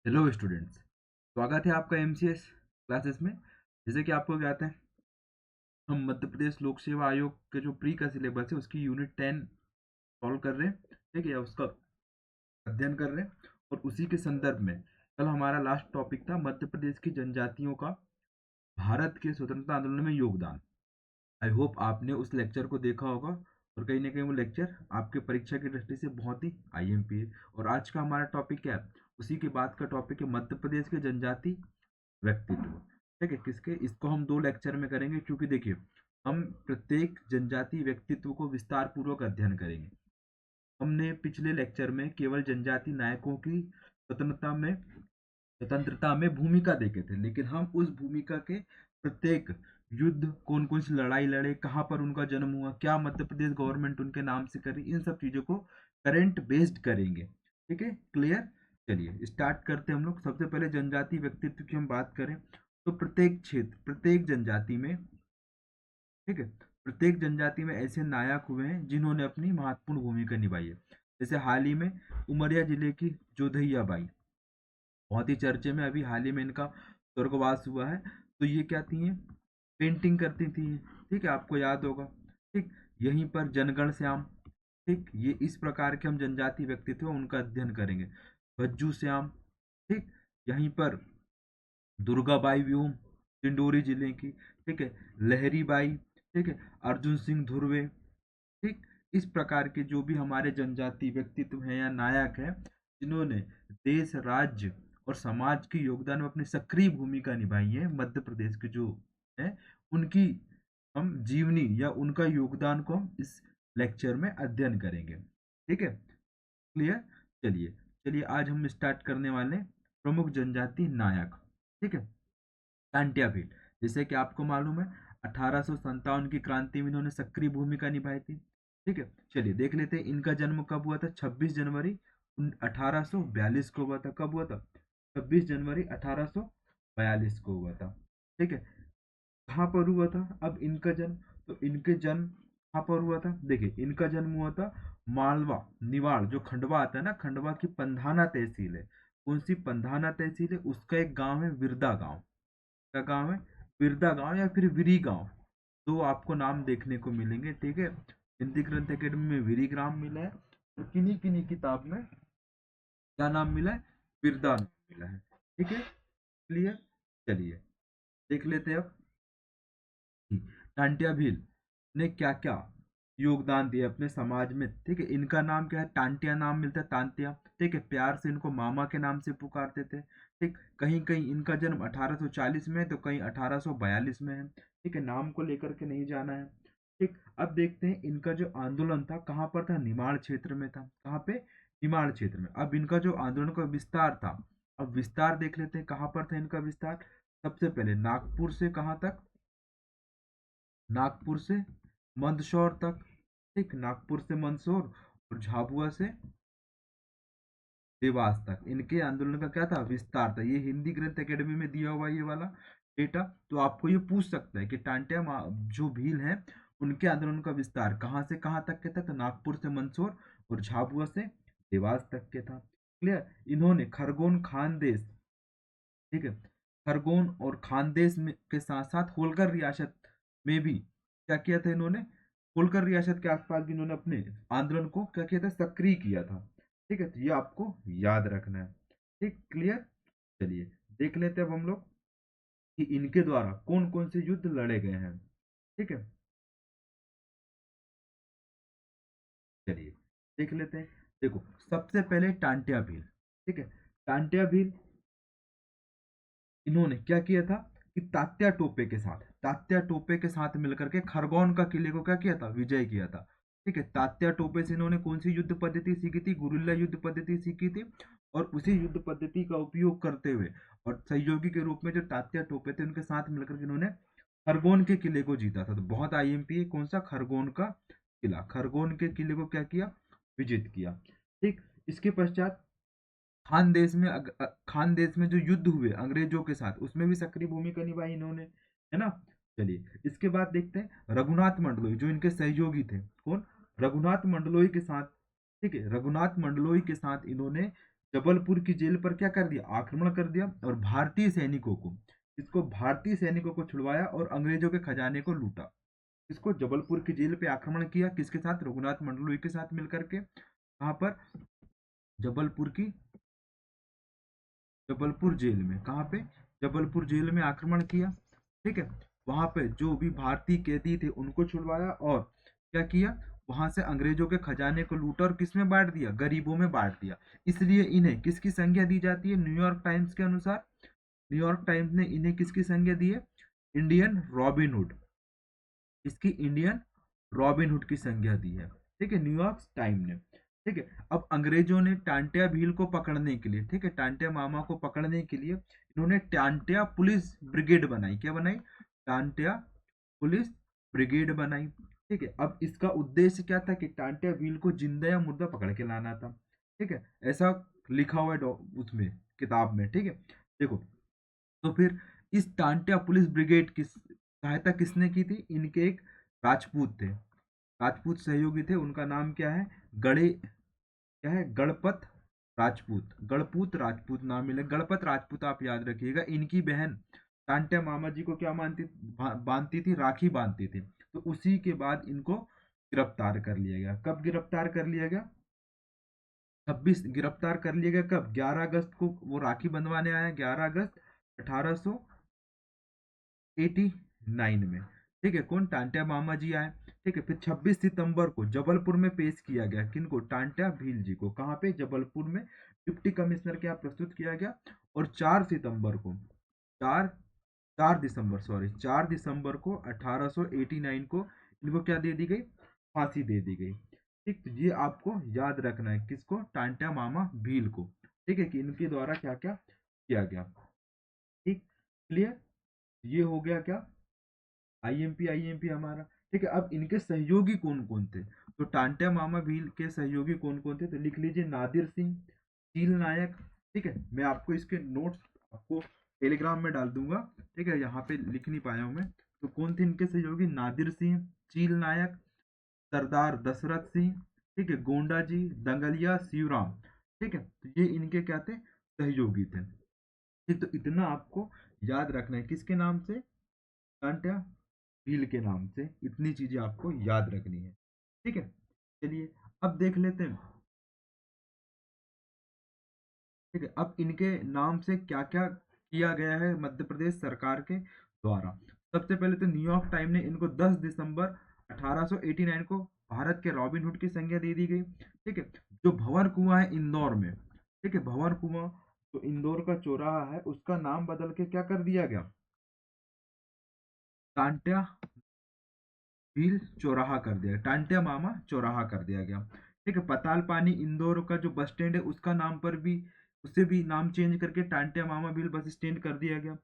Hello students. स्वागत है आपका एमसीएस क्लासेस में। जैसे कि आपको ज्ञात है, हम मध्य प्रदेश लोक सेवा आयोग के जो प्री का सिलेबस है उसकी यूनिट 10 सॉल्व कर रहे हैं। ठीक है, उसका अध्ययन कर रहे हैं और उसी के संदर्भ में कल हमारा लास्ट टॉपिक था मध्य प्रदेश की जनजातियों का भारत के स्वतंत्रता आंदोलन में योगदान। आई होप आपने उस लेक्चर को देखा होगा और कहीं ना कहीं वो लेक्चर आपके परीक्षा की दृष्टि से बहुत ही आईएमपी है। और आज का हमारा टॉपिक क्या है, उसी के बाद का टॉपिक है मध्य प्रदेश के जनजाति व्यक्तित्व। ठीक है, किसके, इसको हम दो लेक्चर में करेंगे क्योंकि देखिए हम प्रत्येक जनजाति व्यक्तित्व को विस्तार पूर्वक अध्ययन करेंगे। हमने पिछले लेक्चर में केवल जनजाति नायकों की स्वतंत्रता में भूमिका देखे थे, लेकिन हम उस भूमिका के प्रत्येक युद्ध, कौन कौन सी लड़ाई लड़े, कहाँ पर उनका जन्म हुआ, क्या मध्य प्रदेश गवर्नमेंट उनके नाम से करी, इन सब चीजों को करंट बेस्ड करेंगे। ठीक है, क्लियर। चलिए स्टार्ट करते हैं हम लोग। सबसे पहले जनजाति व्यक्तित्व की हम बात करें तो प्रत्येक क्षेत्र, प्रत्येक जनजाति में, ठीक है, प्रत्येक जनजाति में ऐसे नायक हुए हैं जिन्होंने अपनी महत्वपूर्ण भूमिका निभाई है। जैसे हाल ही में उमरिया जिले की जोधैया बाई, बहुत ही चर्चे में, अभी हाल ही में इनका स्वर्गवास हुआ है। तो ये क्या थी, पेंटिंग करती थी। ठीक है, आपको याद होगा। ठीक, यहीं पर जनगण श्याम, ठीक, ये इस प्रकार के हम जनजाति व्यक्तित्व उनका अध्ययन करेंगे। भज्जू श्याम, ठीक, यहीं पर दुर्गाबाई व्यूम, डिंडोरी जिले की, ठीक है, लहरी बाई, ठीक है, अर्जुन सिंह धुर्वे, ठीक, इस प्रकार के जो भी हमारे जनजाति व्यक्तित्व हैं या नायक हैं जिन्होंने देश, राज्य और समाज के योगदान में अपनी सक्रिय भूमिका निभाई है, मध्य प्रदेश के जो है उनकी हम जीवनी या उनका योगदान को हम इस लेक्चर में अध्ययन करेंगे। ठीक है, क्लियर। चलिए चलिए आज हम स्टार्ट करने वाले हैं प्रमुख जनजाति नायक। ठीक है, टांट्या भील, जैसे कि आपको मालूम है 1857 की क्रांति में इन्होंने सक्रिय भूमिका निभाई थी। ठीक है, चलिए देख लेते हैं इनका जन्म कब हुआ था। 26 जनवरी 1842 को हुआ था। कब हुआ था? 26 जनवरी 1842 को हुआ था। ठीक है, कहाँ पर हुआ था अब इनका जन्म? तो इनके जन्म कहाँ पर हुआ था, देखिए इनका जन्म हुआ था मालवा निवाड़, जो खंडवा आता है ना, खंडवा की पंधाना तहसील है। कौन सी पंधाना तहसील है? उसका एक गांव है विरदा गांव। क्या गांव है? विरदा गांव या फिर विरी गांव, दो आपको नाम देखने को मिलेंगे। ठीक है, हिंदी ग्रंथ अकेडमी में विरी ग्राम मिला है और किन्हीं किन्हीं किताब में क्या नाम मिला है? विरदा नाम मिला है। ठीक है, क्लियर। चलिए देख लेते हैं अब टांटिया भील ने क्या क्या योगदान दिया अपने समाज में। ठीक है, इनका नाम क्या है? टांटिया नाम मिलता है, तांतिया। ठीक है, प्यार से इनको मामा के नाम से पुकारते थे। ठीक, कहीं कहीं इनका जन्म 1840 में है तो कहीं 1842 में है। ठीक है, नाम को लेकर के नहीं जाना है। ठीक, अब देखते हैं इनका जो आंदोलन था कहाँ पर था। निमाड़ क्षेत्र में था। कहाँ पे? निमाड़ क्षेत्र में। अब इनका जो आंदोलन का विस्तार था, अब विस्तार देख लेते हैं कहाँ पर था इनका विस्तार। सबसे पहले नागपुर से कहाँ तक? नागपुर से मंदसौर तक। ठीक, नागपुर से मंदसौर और झाबुआ से देवास तक इनके आंदोलन का क्या था? विस्तार था। ये हिंदी ग्रंथ एकेडमी में दिया हुआ ये वाला डेटा। तो आपको ये पूछ सकता है कि टांटिया जो भील हैं उनके आंदोलन का विस्तार कहाँ से कहाँ तक के था? तो नागपुर से मंदसौर और झाबुआ से देवास तक के था। क्लियर। इन्होंने खरगोन खानदेश, ठीक है, खरगोन और खानदेश में के साथ साथ होलकर रियासत में भी क्या किया था इन्होंने? होलकर रियासत के आसपास भी इन्होंने अपने आंदोलन को क्या किया था? सक्रिय किया था। ठीक है, तो ये आपको याद रखना है। ठीक, क्लियर। चलिए देख लेते हैं अब हम लोग कि इनके द्वारा कौन कौन से युद्ध लड़े गए हैं। ठीक है, चलिए देख लेते हैं। देखो सबसे पहले टांटिया भील। ठीक है, टांटिया भील इन्होंने क्या किया था कि तात्या टोपे के साथ मिलकर के खरगोन का किले को क्या किया था? विजय किया था। ठीक है, तात्या टोपे से इन्होंने कौन सी युद्ध पद्धति सीखी थी? गुरिल्ला युद्ध पद्धति सीखी थी। और उसी युद्ध पद्धति का उपयोग करते हुए और सहयोगी के रूप में जो तात्या टोपे थे उनके साथ मिलकर के इन्होंने खरगोन के किले को जीता था। तो बहुत आईएमपी है। कौन सा? खरगोन का किला। खरगोन के किले को क्या किया? विजित किया। ठीक, इसके पश्चात खान देश में जो युद्ध हुए अंग्रेजों के साथ उसमें भी सक्रिय भूमिका निभाई इन्होंने, है ना। चलिए इसके बाद देखते हैं रघुनाथ मंडलोई, जो इनके सहयोगी थे। कौन? रघुनाथ मंडलोई के साथ। ठीक है, रघुनाथ मंडलोई के साथ इन्होंने जबलपुर की जेल पर क्या कर दिया, आक्रमण कर दिया, और भारतीय सैनिकों को, इसको भारतीय सैनिकों को छुड़वाया और अंग्रेजों के खजाने को लूटा। इसको जबलपुर की जेल पे आक्रमण किया, किसके साथ, रघुनाथ मंडलोई के साथ मिलकर के। कहाँ पर, जबलपुर की, जबलपुर जेल में, कहाँ पे, जबलपुर जेल में आक्रमण किया। ठीक है, वहां पे जो भी भारतीय कैदी थे उनको छुड़वाया, और क्या किया, वहां से अंग्रेजों के खजाने को लूटा और किसमें बांट दिया, गरीबों में बांट दिया। इसलिए इन्हें किसकी संज्ञा दी जाती है, न्यूयॉर्क टाइम्स के अनुसार, न्यूयॉर्क टाइम्स ने इन्हें किसकी संज्ञा दी है, इंडियन रॉबिन हुड, इसकी इंडियन रॉबिन हुड की संज्ञा दी है। ठीक है, न्यूयॉर्क टाइम ने। ठीक है, अब अंग्रेजों ने टांटिया भील को पकड़ने के लिए, ठीक है, टांटिया मामा को पकड़ने के लिए इन्होंने टांटिया पुलिस ब्रिगेड बनाई। क्या बनाई, टांटिया पुलिस ब्रिगेड बनाई। ठीक है, अब इसका उद्देश्य क्या था कि टांटिया भील को जिंदा या मुर्दा पकड़ के लाना था। ठीक है, ऐसा लिखा हुआ है उसमें, किताब में। ठीक है, देखो, तो फिर इस टांटिया पुलिस ब्रिगेड की सहायता किसने की थी, इनके एक राजपूत थे, राजपूत सहयोगी थे, उनका नाम क्या है, गड़े, क्या है, गणपत राजपूत, गणपूत राजपूत नाम मिले, गणपत राजपूत आप याद रखिएगा। इनकी बहन टांटिया मामा जी को क्या मानती, बांधती थी, राखी बांधती थी। तो उसी के बाद इनको गिरफ्तार कर लिया गया। कब गिरफ्तार कर लिया गया, 26 गिरफ्तार कर लिया गया, कब, 11 अगस्त को वो राखी बंधवाने आया, 11 अगस्त 1889 में। ठीक है, कौन, टांटिया मामा जी आए। ठीक है, फिर 26 सितंबर को जबलपुर में पेश किया गया, किनको, टांटिया भील जी को, कहाँ पे, जबलपुर में डिप्टी कमिश्नर के यहाँ प्रस्तुत किया गया। और 4 सितंबर को, 4 4 दिसंबर, सॉरी, 4 दिसंबर को 1889 को इनको क्या दे दी गई, फांसी दे दी गई। ठीक, तो ये आपको याद रखना है, किसको, टांटिया मामा भील को। ठीक है, कि इनके द्वारा क्या क्या किया गया। ठीक, क्लियर, ये हो गया क्या, आईएमपी, आईएमपी हमारा। ठीक है, अब इनके सहयोगी कौन कौन थे, तो टांटिया मामा भील के सहयोगी कौन कौन थे, तो लिख लीजिए, नादिर सिंह, चील नायक। ठीक है, मैं आपको इसके नोट्स आपको टेलीग्राम में डाल दूंगा। ठीक है, यहाँ पे लिख नहीं पाया हूँ मैं। तो कौन थे इनके सहयोगी, नादिर सिंह, चील नायक, सरदार दशरथ सिंह, ठीक है, गोंडा जी, दंगलिया शिवराम। ठीक है, तो ये इनके क्या थे, सहयोगी थे। ठीक, तो इतना आपको याद रखना है, किसके नाम से, टांटिया भील के नाम से, इतनी चीजें आपको याद रखनी है। ठीक है, चलिए अब देख लेते हैं। ठीक है, अब इनके नाम से क्या क्या किया गया है मध्य प्रदेश सरकार के द्वारा। सबसे पहले तो न्यूयॉर्क टाइम ने इनको 10 दिसंबर 1889 को भारत के रॉबिन हुड की संज्ञा दे दी गई। ठीक है, जो भंवर कुआं है इंदौर में, ठीक है, भंवर कुआं, तो इंदौर का चौराहा है, उसका नाम बदल के क्या कर दिया गया, टांटिया भील चौराहा कर दिया, टांटिया मामा चौराहा कर दिया गया। ठीक है, पताल पानी इंदौर का जो बस स्टैंड है उसका नाम पर भी, उससे भी नाम चेंज करके टांटिया मामा भील बस स्टैंड कर दिया गया।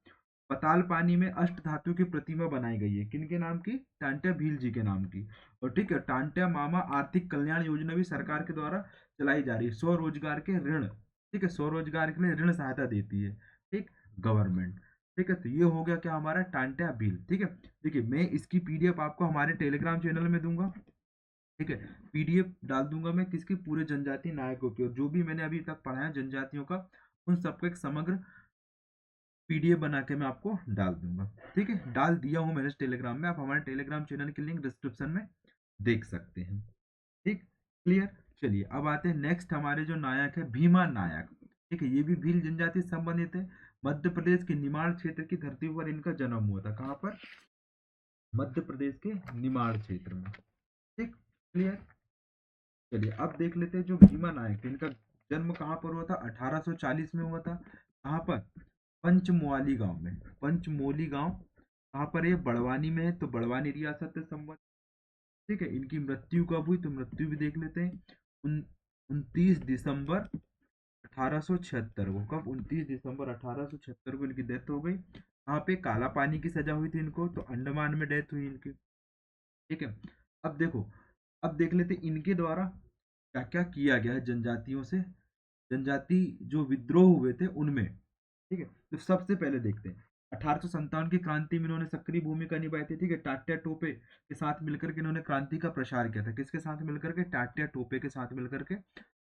पताल पानी में अष्ट धातु की प्रतिमा बनाई गई है, किनके नाम की, टांटिया भील जी के नाम की। और ठीक है, टांटिया मामा आर्थिक कल्याण योजना भी सरकार के द्वारा चलाई जा रही है, स्वरोजगार के ऋण, ठीक है, स्वरोजगार के लिए ऋण सहायता देती है, ठीक, गवर्नमेंट। ठीक है, तो ये हो गया क्या, हमारा टांटिया भील। ठीक है, देखिए मैं इसकी पीडीएफ आपको हमारे टेलीग्राम चैनल में दूंगा। ठीक है, पीडीएफ डाल दूंगा मैं किसकी, पूरे जनजातीय नायकों की, और जो भी मैंने अभी तक पढ़ा है जनजातियों का, उन सबका एक समग्र पीडीएफ बना के मैं आपको डाल दूंगा। ठीक है, डाल दिया हूँ मैंने टेलीग्राम में, आप हमारे टेलीग्राम चैनल की लिंक डिस्क्रिप्शन में देख सकते हैं। ठीक, क्लियर। चलिए अब आते हैं नेक्स्ट, हमारे जो नायक है भीमा नायक। ठीक है, ये भी भील जनजाति से संबंधित है। मध्य प्रदेश के निमाड़ क्षेत्र की धरती पर इनका जन्म हुआ था, कहाँ पर, मध्य प्रदेश के निमाड़ क्षेत्र में। ठीक, क्लियर। चलिए अब देख लेते हैं जो भीमा नायक थे, इनका जन्म कहाँ पर हुआ था, 1840 में हुआ था। कहाँ पर, पंचमुआली गांव में, पंचमोली गांव कहाँ पर है, बड़वानी में है, तो बड़वानी रियासत से संबंध। ठीक है, इनकी मृत्यु कब हुई, तो मृत्यु भी देख लेते हैं, 29 दिसंबर 1876 को, कब, 29 दिसंबर 1876 को इनकी डेथ हो गई। यहाँ पे काला पानी की सजा हुई थी इनको, तो अंडमान में डेथ हुई इनकी। ठीक है, अब देखो, अब देख लेते इनके द्वारा क्या क्या किया गया है जनजातियों से, जनजाति जो विद्रोह हुए थे उनमें। ठीक है, तो सबसे पहले देखते हैं 1857 की क्रांति में इन्होंने सक्रिय भूमिका निभाई थी। ठीक है, टाट्या टोपे के साथ मिलकर के इन्होंने क्रांति का प्रसार किया था, किसके साथ मिलकर के, टाट्या टोपे के साथ मिलकर के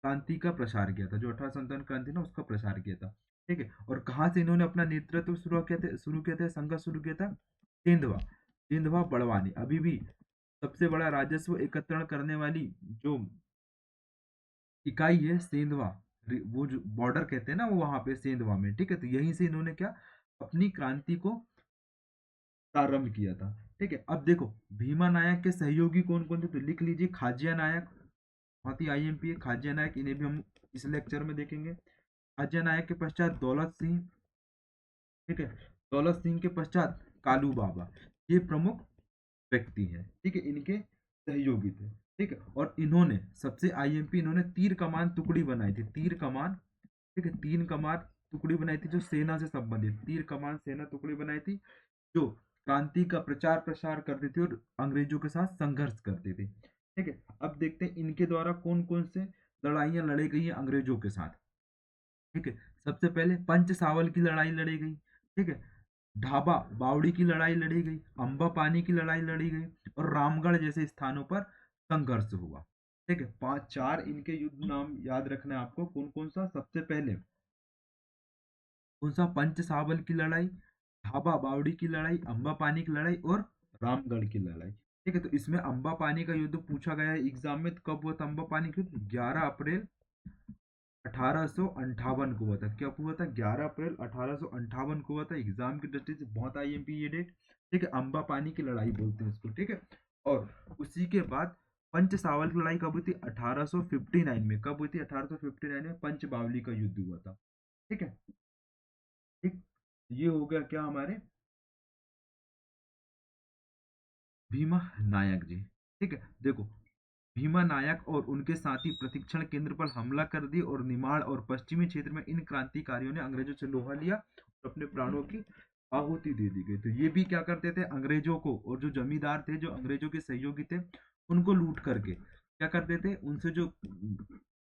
क्रांति का प्रसार किया था, जो 1857 क्रांति ना उसका प्रसार किया था। ठीक है, और कहाँ से इन्होंने अपना नेतृत्व शुरू किया था, संघर्ष शुरू किया था? सेंधवा, सेंधवा बड़वानी। अभी भी सबसे बड़ा राजस्व एकत्रण करने वाली जो इकाई है सेंधवा, वो जो बॉर्डर कहते हैं ना, वो वहां पे सेंधवा में। ठीक है, तो यहीं से इन्होंने क्या अपनी क्रांति को प्रारंभ किया था। ठीक है, अब देखो भीमा नायक के सहयोगी कौन कौन थे, तो लिख लीजिए। खाजिया नायक, बहुत ही आईएमपी है खाजिया नायक, इन्हें भी हम इस लेक्चर में देखेंगे। खाजिया नायक के पश्चात दौलत सिंह। ठीक है, दौलत सिंह के पश्चात कालू बाबा, ये प्रमुख व्यक्ति हैं। ठीक है, इनके सहयोगी थे। ठीक है, और इन्होंने सबसे आईएमपी, इन्होंने तीर कमान टुकड़ी बनाई थी, तीर कमान। ठीक है, तीन कमान टुकड़ी बनाई थी जो सेना से संबंधित, तीर कमान सेना टुकड़ी बनाई थी जो क्रांति का प्रचार प्रसार करती थी और अंग्रेजों के साथ संघर्ष करती थी। ठीक है, अब देखते हैं इनके द्वारा कौन कौन से लड़ाइयां लड़ी गई हैं अंग्रेजों के साथ। ठीक है, सबसे पहले पंचसावल की लड़ाई लड़ी गई। ठीक है, ढाबा बावड़ी की लड़ाई लड़ी गई, अंबा पानी की लड़ाई लड़ी गई, और रामगढ़ जैसे स्थानों पर संघर्ष हुआ। ठीक है, पांच चार इनके युद्ध नाम याद रखना है आपको। कौन कौन सा? सबसे पहले कौन सा? पंचसावल की लड़ाई, ढाबा बावड़ी की लड़ाई, अंबा पानी की लड़ाई और रामगढ़ की लड़ाई। ठीक है, तो इसमें अंबा पानी का युद्ध पूछा गया है एग्जाम में। कब हुआ था अंबा पानी का युद्ध? 11 अप्रैल 1858 को हुआ था। क्या हुआ था? 11 अप्रैल 1858 को हुआ था। एग्जाम की दृष्टि से बहुत आईएमपी ये डेट। ठीक है, अंबा पानी की लड़ाई बोलते हैं उसको। ठीक है, और उसी के बाद पंचसावल की लड़ाई कब हुई थी? 1859 में। कब हुई थी? 1859 में पंच बावली का युद्ध हुआ था। ठीक है, ठीक, ये हो गया क्या हमारे भीमा नायक जी। ठीक है, देखो भीमा नायक और उनके साथी प्रशिक्षण केंद्र पर हमला कर दिए और निमाड़ और पश्चिमी क्षेत्र में इन क्रांतिकारियों ने अंग्रेजों से लोहा लिया और अपने प्राणों की आहुति दे दी गई। तो ये भी क्या करते थे अंग्रेजों को, और जो जमींदार थे जो अंग्रेजों के सहयोगी थे उनको लूट करके क्या करते थे, उनसे जो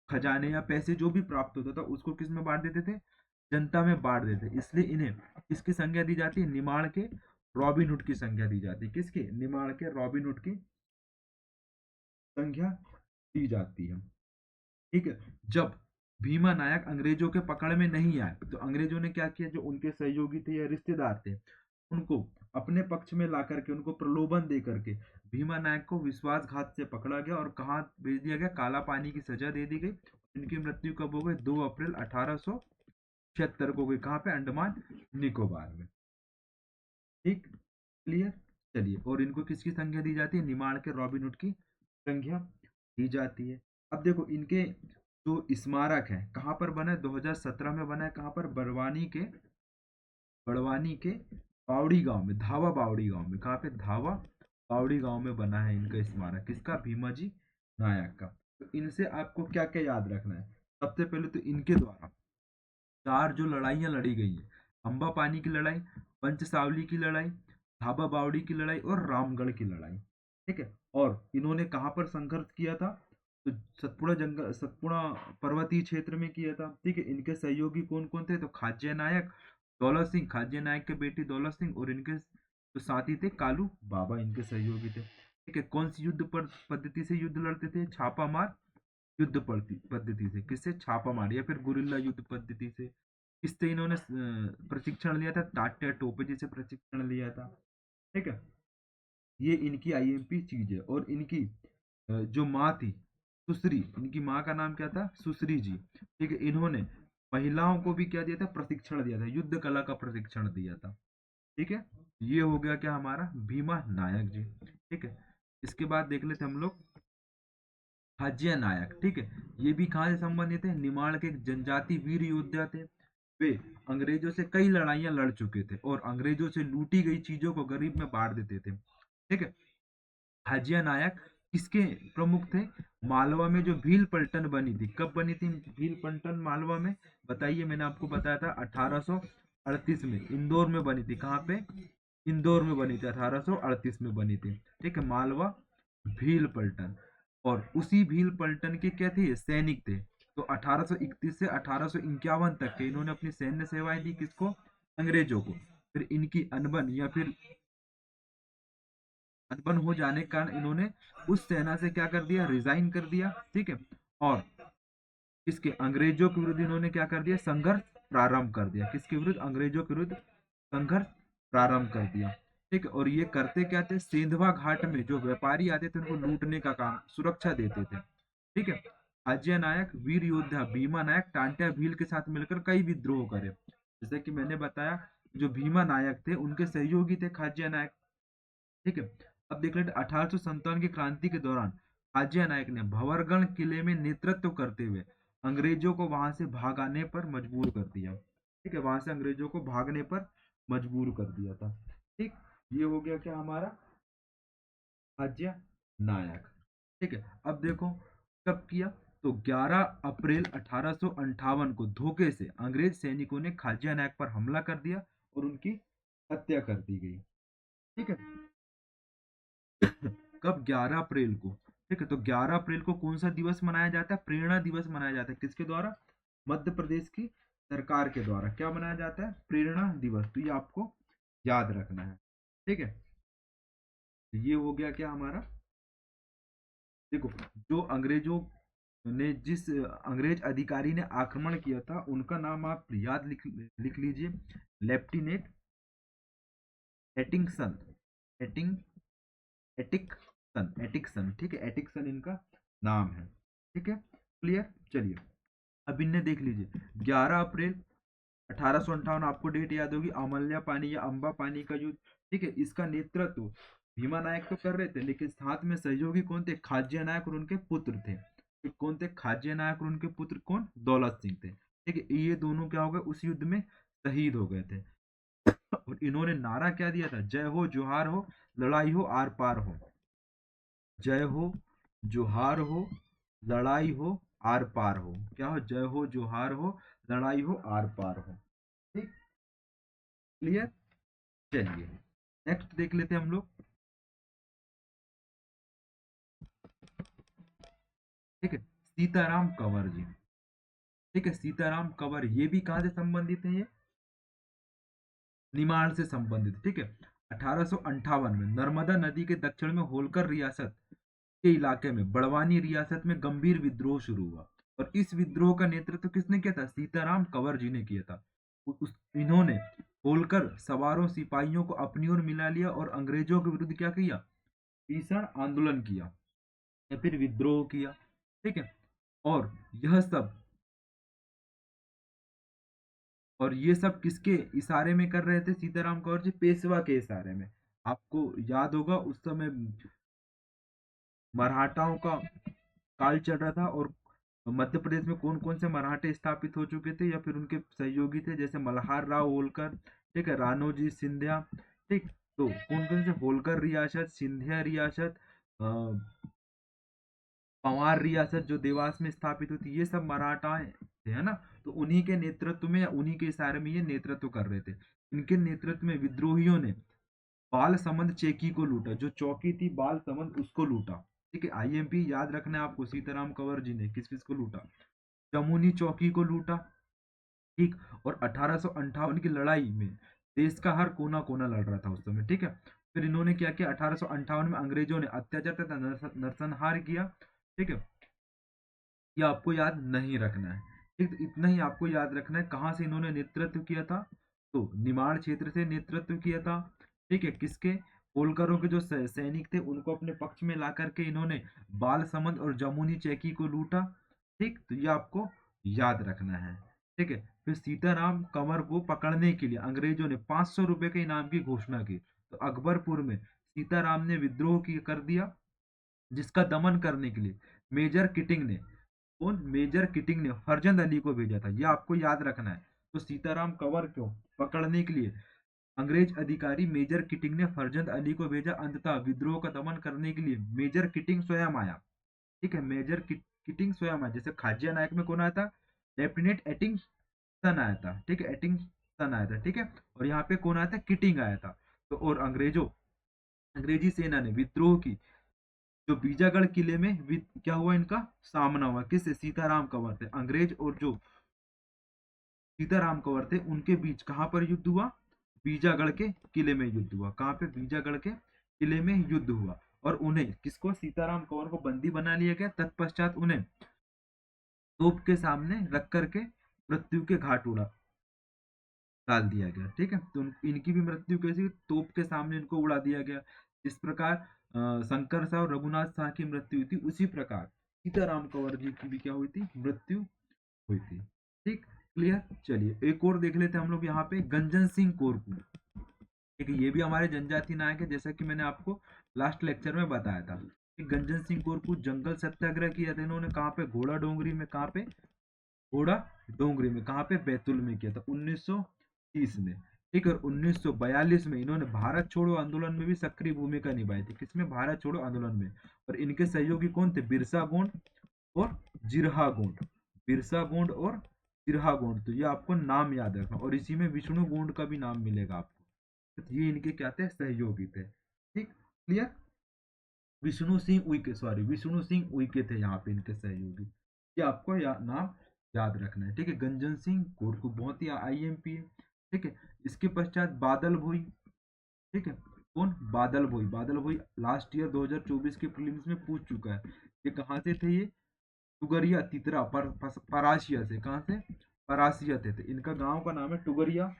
खजाने या पैसे जो भी प्राप्त होता था उसको किस में बांट देते थे? जनता में बांट देते। इसलिए इन्हें किसकी संज्ञा दी जाती है? निमाड़ के रॉबिन हुड की संज्ञा दी जाती है। किसकी? निमाड़ के रॉबिन हुड की संज्ञा दी जाती है। ठीक है, जब भीमा नायक अंग्रेजों के पकड़ में नहीं आए तो अंग्रेजों ने क्या किया, जो उनके सहयोगी थे या रिश्तेदार थे उनको अपने पक्ष में ला करके, उनको प्रलोभन दे करके भीमा नायक को विश्वासघात से पकड़ा गया और कहाँ भेज दिया गया? काला पानी की सजा दे दी गई। इनकी मृत्यु कब हो गई? 2 अप्रैल 1876 को हुई। कहाँ पे? अंडमान निकोबार में। ठीक, क्लियर। चलिए, और इनको किसकी संज्ञा दी जाती है? निमाड़ के रॉबिन हुड की संज्ञा दी जाती है। अब देखो इनके जो स्मारक है कहाँ पर बना है? 2017 में बना है। कहाँ पर? बड़वानी के बावड़ी गांव में, धावा बावड़ी गांव में। कहाँ पे? धावा बावड़ी गांव में बना है इनका स्मारक। किसका? भीमाजी नायक का। तो इनसे आपको क्या क्या याद रखना है? सबसे पहले तो इनके द्वारा चार जो लड़ाइयां लड़ी गई हैं, अंबा पानी की लड़ाई, पंचसावली की लड़ाई, धाबा बावड़ी की लड़ाई और रामगढ़ की लड़ाई। ठीक है, और इन्होंने कहाँ पर संघर्ष किया था? तो सतपुड़ा पर्वतीय क्षेत्र में किया था। ठीक है, इनके सहयोगी कौन कौन थे? तो खाज्य नायक, दौलत सिंह, खाज्य नायक के बेटी दौलत सिंह, और इनके जो साथी थे कालू बाबा, इनके सहयोगी थे। ठीक है, कौन सी युद्ध पर पद्धति से युद्ध लड़ते थे? छापा मार युद्ध पद्धति से। किससे? छापा मार या फिर गुरिल्ला युद्ध पद्धति से। किससे इन्होंने प्रशिक्षण लिया था? टाटा टोपे जी से प्रशिक्षण लिया था। ठीक है, ये इनकी आईएमपी चीज है। और इनकी जो माँ थी सुश्री, इनकी माँ का नाम क्या था? सुश्री जी। ठीक है, इन्होंने महिलाओं को भी क्या दिया था? प्रशिक्षण दिया था, युद्ध कला का प्रशिक्षण दिया था। ठीक है, ये हो गया क्या हमारा? भीमा नायक जी। ठीक है, इसके बाद देख लेते हम लोग हाजिया नायक। ठीक है, ये भी कहाँ से संबंधित है? निमाड़ के एक जनजाति वीर योद्धा थे। वे अंग्रेजों से कई लड़ाइयां लड़ चुके थे और अंग्रेजों से लूटी गई चीजों को गरीब में बांट देते थे। ठीक है, हाजिया नायक किसके प्रमुख थे? मालवा में जो भील पलटन बनी थी। कब बनी थी भील पलटन मालवा में? बताइए। मैंने आपको बताया था 1838 में इंदौर में बनी थी। कहाँ पे? इंदौर में बनी थी, 1838 में बनी थी। ठीक है, मालवा भील पलटन। और उसी भील पलटन के क्या थे? सैनिक थे। तो 1831 से 1851 तक के इन्होंने अपनी सैन्य सेवाएं दी। किसको? अंग्रेजों को। फिर इनकी अनबन या फिर अनबन हो जाने के कारण इन्होंने उस सेना से क्या कर दिया? रिजाइन कर दिया। ठीक है, और किसके, अंग्रेजों के विरुद्ध इन्होंने क्या कर दिया, संघर्ष प्रारंभ कर दिया। किसके विरुद्ध, अंग्रेजों के विरुद्ध संघर्ष प्रारंभ कर दिया। ठीक है, और ये करते क्या थे, सेंधवा घाट में जो व्यापारी आते थे उनको लूटने का काम, सुरक्षा देते थे। ठीक है, अजय नायक, वीर योद्धा भीमा नायक टांट्या भील के साथ मिलकर कई विद्रोह करे। जैसे कि मैंने बताया, जो भीमा नायक थे उनके सहयोगी थे खाज्या नायक। ठीक है, अब देख लेते 1857 की क्रांति के दौरान खाज्या नायक ने भंवरगढ़ किले में नेतृत्व करते हुए अंग्रेजों को वहां से भागाने पर मजबूर कर दिया। ठीक है, वहां से अंग्रेजों को भागने पर मजबूर कर दिया था। ठीक, ये हो गया क्या हमारा, खाज्या नायक। ठीक है, अब देखो कब किया, तो 11 अप्रैल 1858 को धोखे से अंग्रेज सैनिकों ने खाज्या नायक पर हमला कर दिया और उनकी हत्या कर दी गई। ठीक है, कब, 11 अप्रैल को। ठीक है, तो 11 अप्रैल को कौन सा दिवस मनाया जाता है, प्रेरणा दिवस मनाया जाता है। किसके द्वारा, मध्य प्रदेश की सरकार के द्वारा क्या मनाया जाता है, प्रेरणा दिवस। तो ये आपको याद रखना है। ठीक है, ये हो गया क्या हमारा, देखो जो अंग्रेजों ने, जिस अंग्रेज अधिकारी ने आक्रमण किया था उनका नाम आप याद लिख लीजिए, लेफ्टिनेंट एटिंगसन, एटिंग एटिक्सन। ठीक है, एटिक्सन इनका नाम है। ठीक है, क्लियर। चलिए अब इन्हें देख लीजिए, 11 अप्रैल 1858, आपको डेट याद होगी, अमल्या पानी या अंबा पानी का युद्ध। ठीक है, इसका नेतृत्व भीमा नायक तो कर रहे थे, लेकिन साथ में सहयोगी कौन थे, खाज्या नायक और उनके पुत्र थे। ठीक, कौन थे, खाज्या नायक और उनके पुत्र कौन, दौलत सिंह थे। ठीक है, ये दोनों क्या हो गए, उस युद्ध में शहीद हो गए थे। और इन्होंने नारा क्या दिया था, जय हो जोहार हो, लड़ाई हो आर पार हो। जय हो जोहार हो, लड़ाई हो आर पार हो। क्या हो, जय हो जोहार हो, लड़ाई हो आर पार हो। ठीक, क्लियर। चलिए नेक्स्ट देख लेते हैं हम लोग। ठीक है, सीताराम कंवर जी। ठीक है, सीताराम कंवर ये भी कहाँ से संबंधित है, ये निमाड़ से संबंधित। ठीक है, 1858 में नर्मदा नदी के दक्षिण में होलकर रियासत के इलाके में बड़वानी रियासत में गंभीर विद्रोह शुरू हुआ। और इस विद्रोह का नेतृत्व किसने किया था, सीताराम कंवर जी ने किया था। इन्होंने होलकर सवारों सिपाहियों को अपनी ओर मिला लिया और अंग्रेजों के विरुद्ध क्या किया, भीषण आंदोलन किया या फिर विद्रोह किया। ठीक है, और यह सब, और ये सब किसके इशारे में कर रहे थे, सीताराम कौर जी पेशवा के इशारे में। आपको याद होगा उस समय मराठाओं का काल चल रहा था, और मध्य प्रदेश में कौन कौन से मराठे स्थापित हो चुके थे या फिर उनके सहयोगी थे, जैसे मल्हार राव होलकर, ठीक है, रानोजी सिंधिया। ठीक, तो कौन कौन से, होलकर रियासत, सिंधिया रियासत, पंवार रियासत जो देवास में स्थापित हुई थी, ये सब मराठा थे, है ना। तो उन्हीं के नेतृत्व में या उन्हीं के इशारे में ये नेतृत्व कर रहे थे। इनके नेतृत्व में विद्रोहियों ने बाल समंद चेकी को लूटा, जो चौकी थी बाल समंद उसको लूटा। ठीक है, आईएमपी याद रखना है आपको, सीताराम कंवर जी ने किस किस को लूटा, जमुनी चौकी को लूटा। ठीक, और 1858 की लड़ाई में देश का हर कोना कोना लड़ रहा था उस समय। ठीक है, फिर इन्होंने क्या किया, 1858 में अंग्रेजों ने अत्याचार तथा नरसंहार किया। ठीक है, ये आपको याद नहीं रखना है। ठीक, तो इतना ही आपको याद रखना है, कहाँ से इन्होंने नेतृत्व किया था, तो निमाड़ क्षेत्र से नेतृत्व किया था। ठीक है, किसके, होलकरों के जो सैनिक थे उनको अपने पक्ष में ला करके इन्होंने बाल समंद और जमुनी चौकी को लूटा। ठीक, तो ये आपको याद रखना है। ठीक है, फिर सीताराम कंवर को पकड़ने के लिए अंग्रेजों ने 500 रुपए के इनाम की घोषणा की। तो अकबरपुर में सीताराम ने विद्रोह की कर दिया, जिसका दमन करने के लिए मेजर किटिंग ने, कौन, मेजर किटिंग ने फरजंद अली को भेजा था। यह आपको याद रखना है। तो सीताराम कंवर को पकड़ने के लिए अंग्रेज अधिकारी मेजर किटिंग ने फरजंद अली को भेजा। अंततः विद्रोह का दमन करने के लिए मेजर किटिंग स्वयं आया। ठीक है, मेजर किटिंग स्वयं आया। जैसे खाज्या नायक में कौन आया था, लेफ्टिनेंट एटिंगसन आया था। ठीक है, एटिंगसन आया था। ठीक है, और यहाँ पे कौन आया था, किटिंग आया था। तो और अंग्रेजी सेना ने विद्रोह की, जो बीजागढ़ किले में क्या हुआ, इनका सामना हुआ, किससे, सीताराम कंवर थे। अंग्रेज और जो सीताराम कंवर थे उनके बीच कहां पर युद्ध हुआ, बीजागढ़ के किले में युद्ध हुआ। कहां पे, बीजागढ़ के किले में युद्ध हुआ। और उन्हें, किसको, सीताराम कंवर को बंदी बना लिया गया। तत्पश्चात उन्हें तोप के सामने रख करके मृत्यु के घाट उड़ा डाल दिया गया। ठीक है, तो इनकी भी मृत्यु कैसी, तोप के सामने इनको उड़ा दिया गया। इस प्रकार शंकर शाह और रघुनाथ शाह की मृत्यु हुई थी, उसी प्रकार सीताराम कंवर जी की भी क्या हुई थी, मृत्यु हुई थी। ठीक, क्लियर। चलिए एक और देख लेते हैं हम लोग यहाँ पे, गंजन सिंह कोरकू। ठीक है, ये भी हमारे जनजाति नायक है, जैसा कि मैंने आपको लास्ट लेक्चर में बताया था कि गंजन सिंह कोरकू जंगल सत्याग्रह किया था इन्होंने, कहाँ पे, घोड़ा डोंगरी में। कहाँ पे, घोड़ा डोंगरी में। कहाँ पे, बैतूल में किया था 1930 में। ठीक है, और 1942 में इन्होंने भारत छोड़ो आंदोलन में भी सक्रिय भूमिका निभाई थी। किसमें, भारत छोड़ो आंदोलन में। और इनके सहयोगी कौन थे, बिरसा गोंड और जिरहा गोंड। बिरसा गोंड और जिरहा गोंड, तो ये आपको नाम याद रखना। और इसी में विष्णु गोंड का भी नाम मिलेगा आपको। तो ये इनके क्या थे, सहयोगी थे। ठीक, क्लियर। विष्णु सिंह उइके, सॉरी, विष्णु सिंह उइके थे यहाँ पे इनके सहयोगी। ये आपको नाम याद रखना है। ठीक है, गंजन सिंह कोरकू बहुत ही आईएमपी है। ठीक है, इसके पश्चात बादल भोई। ठीक है, कौन, बादल भोई। बादल भोई लास्ट ईयर 2024 के प्रीलिम्स में पूछ चुका है। ये कहाँ से थे, ये टुगरिया तितरा परासिया से। कहाँ से, परासिया थे। इनका गांव का नाम है टुगरिया।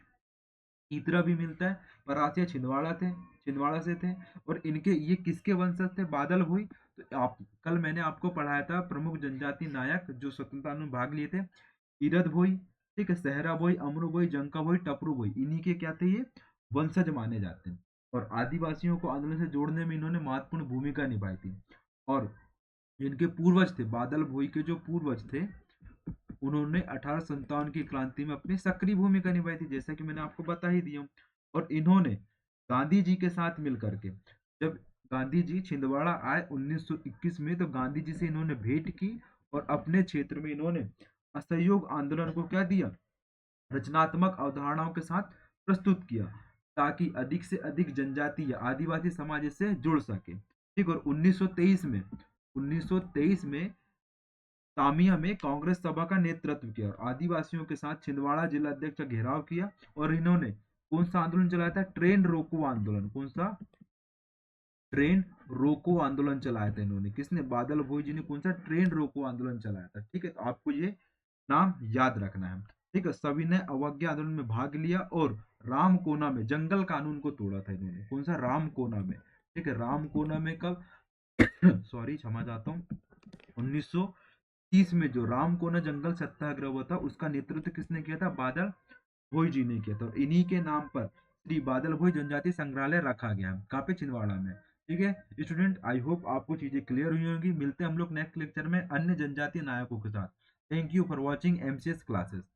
तीतरा भी मिलता है। परासिया छिंदवाड़ा थे, छिंदवाड़ा से थे। और इनके, ये किसके वंशज थे, बादल भोई। तो आप, कल मैंने आपको पढ़ाया था प्रमुख जनजाति नायक जो स्वतंत्रता में भाग लिए थे, इरद भोई। ठीक है, सहरा भोई, अमरू भोई, जंका भोई, टपरू भोई, इन्हीं के क्या थे, ये वंशज माने जाते हैं। और आदिवासियों को आंदोलन से जोड़ने में इन्होंने महत्वपूर्ण भूमिका निभाई थी। और इनके पूर्वज थे, बादल भोई के जो पूर्वज थे, उन्होंने 1857 की क्रांति में अपनी सक्रिय भूमिका निभाई थी, जैसा कि मैंने आपको बता ही दिया। और इन्होंने गांधी जी के साथ मिलकर के, जब गांधी जी छिंदवाड़ा आए 1921 में, तो गांधी जी से इन्होंने भेंट की। और अपने क्षेत्र में इन्होंने असहयोग आंदोलन को क्या दिया, रचनात्मक अवधारणाओं के साथ प्रस्तुत किया, ताकि अधिक से अधिक जनजाति या आदिवासी समाज इससे जुड़ सके। ठीक, और 1923 में तामिया में कांग्रेस सभा का नेतृत्व किया और आदिवासियों के साथ छिंदवाड़ा जिला अध्यक्ष का घेराव किया। और इन्होंने कौन सा आंदोलन चलाया था, ट्रेन रोको आंदोलन। कौन सा, ट्रेन रोको आंदोलन चलाया था इन्होंने। किसने, बादल भोई जी ने कौन सा, ट्रेन रोको आंदोलन चलाया था। ठीक है, तो आपको ये नाम याद रखना है। ठीक है, सभी ने अवज्ञा आंदोलन में भाग लिया और रामकोना में जंगल कानून को तोड़ा था इन्होंने। कौन सा, रामकोना में। ठीक है, रामकोना में कब सॉरी, क्षमा चाहता हूँ, 1930 में जो रामकोना जंगल सत्याग्रह हुआ था, उसका नेतृत्व किसने किया था, बादल भोई जी ने किया था। और इन्हीं के नाम पर श्री बादल भोई जनजाति संग्रहालय रखा गया है, कहाँ पे, छिंदवाड़ा में। ठीक है स्टूडेंट, आई होप आपको चीजें क्लियर हुई होंगी। मिलते हैं हम लोग नेक्स्ट लेक्चर में अन्य जनजातीय नायकों के साथ। Thank you for watching MCS classes.